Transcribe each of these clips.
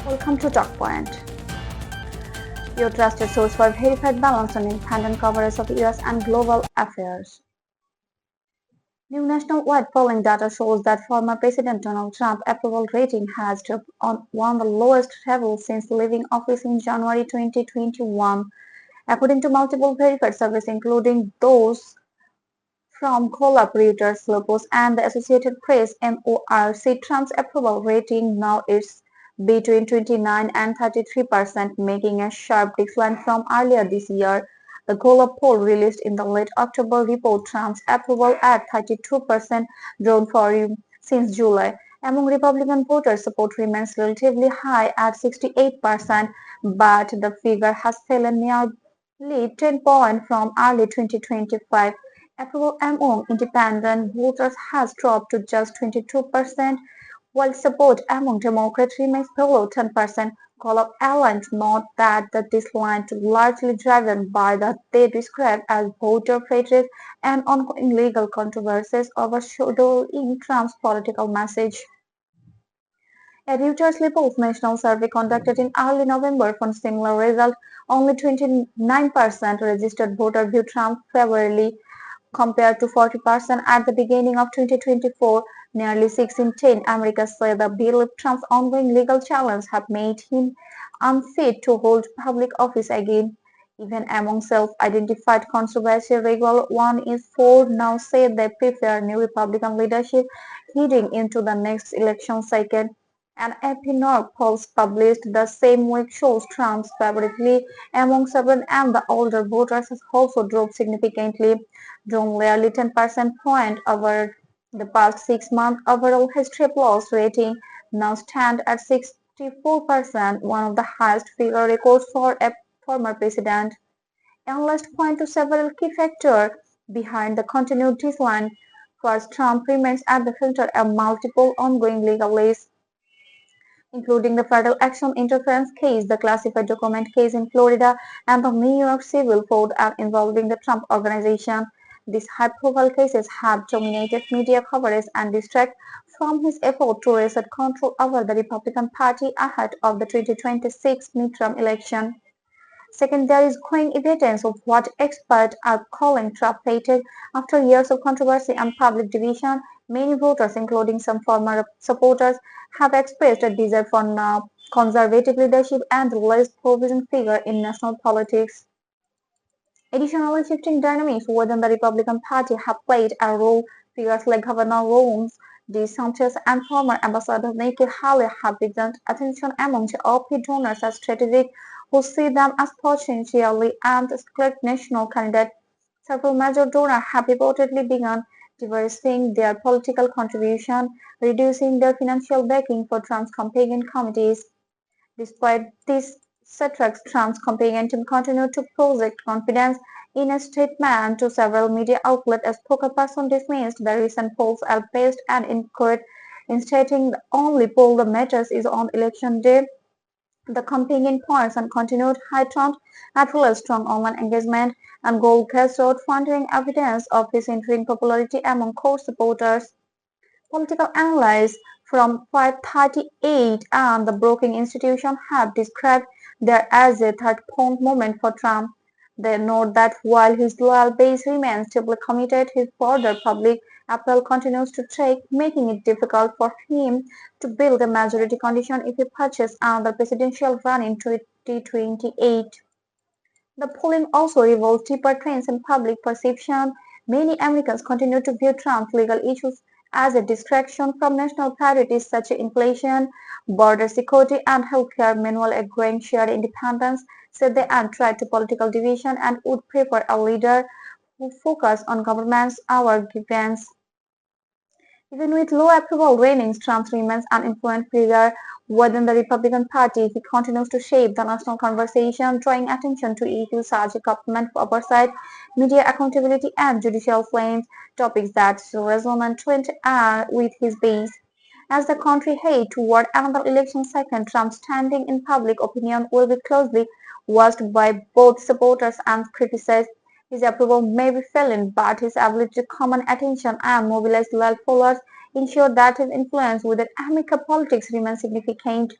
Welcome to Talkpoint, your trusted source for verified, balanced, and independent coverage of US and global affairs. New nationwide polling data shows that former President Donald Trump's approval rating has dropped on one of the lowest levels since leaving office in January 2021, according to multiple verified surveys, including those from Gallup, Reuters Ipsos, and the Associated Press. (NORC), Trump's approval rating now is between 29 and 33%, making a sharp decline from earlier this year. The Gallup poll released in the late October report Trump's approval at 32%, down for him since July. Among Republican voters, support remains relatively high at 68%, but the figure has fallen nearly 10 points from early 2025. Approval among independent voters has dropped to just 22%, while support among Democrats remains below 10%. Gallup aligned note that the decline is largely driven by what they describe as voter fatigue and ongoing legal controversies overshadowing Trump's political message. A Reuters Ipsos national survey conducted in early November found similar results. Only 29% registered voters viewed Trump favorably, compared to 40% at the beginning of 2024. Nearly 6 in 10 Americans say they believe Trump's ongoing legal challenges have made him unfit to hold public office again. Even among self-identified controversial regular 1 in 4 now say they prefer new Republican leadership heading into the next election cycle. An AP-NORC poll published the same week shows Trump's favorability among suburban and the older voters has also dropped significantly, down nearly 10 percentage points over the past 6 months. Overall history plus rating now stand at 64%, one of the highest figure records for a former president. Analysts point to several key factors behind the continued decline. First, Trump remains at the center of multiple ongoing legal issues, including the federal action interference case, the classified document case in Florida, and the New York civil fraud involving the Trump Organization. These high-profile cases have dominated media coverage and distract from his effort to reassert control over the Republican Party ahead of the 2026 midterm election. Second, there is growing evidence of what experts are calling Trump fatigue. After years of controversy and public division, many voters, including some former supporters, have expressed a desire for now conservative leadership and less promising figure in national politics. Additionally, shifting dynamics within the Republican Party have played a role. Figures like Governor Ron DeSantis and former Ambassador Nikki Haley have begun attention among GOP donors as strategic, who see them as potentially undisclosed national candidates. Several major donors have reportedly begun diversifying their political contribution, reducing their financial backing for Trump's campaign committees. Despite these setbacks, Trump's campaign team continued to project confidence. In a statement to several media outlets, a spokesperson dismissed the recent polls as based and inaccurate, in stating the only poll that matters is on election day. The campaign points and continued high turnout, as well as strong online engagement and gold crowdfunding evidence of his increasing popularity among core supporters. Political analysts from 538 and the Brookings Institution have described there as a third-point moment for Trump. They note that while his loyal base remains deeply committed, his broader public appeal continues to track, making it difficult for him to build a majority condition if he purchases another presidential run in 2028. The polling also reveals deeper trends in public perception. Many Americans continue to view Trump's legal issues as a distraction from national priorities such as inflation, border security, and healthcare. Meanwhile, a growing share of independents said they are tied to political division and would prefer a leader who focuses on government's hour grievance. Even with low approval ratings, Trump remains an influential figure within the Republican Party. He continues to shape the national conversation, drawing attention to issues such as government oversight, media accountability, and judicial claims, topics that resonate with his base. As the country heads toward another election cycle, Trump's standing in public opinion will be closely watched by both supporters and critics. His approval may be failing, but his ability to command attention and mobilize loyal followers ensure that his influence within American politics remains significant.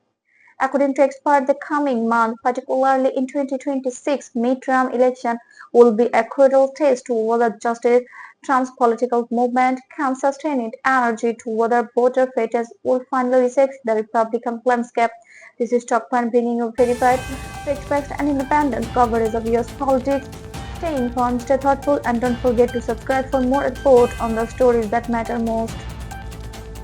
According to experts, the coming month, particularly in 2026 midterm election, will be a crucial test to whether Justice Trump's political movement can sustain its energy, to whether voter fatigue will finally reset the Republican landscape. This is Talkpoint, bringing you verified, fact-based, and independent coverage of US politics. Stay informed, stay thoughtful, and don't forget to subscribe for more reports on the stories that matter most.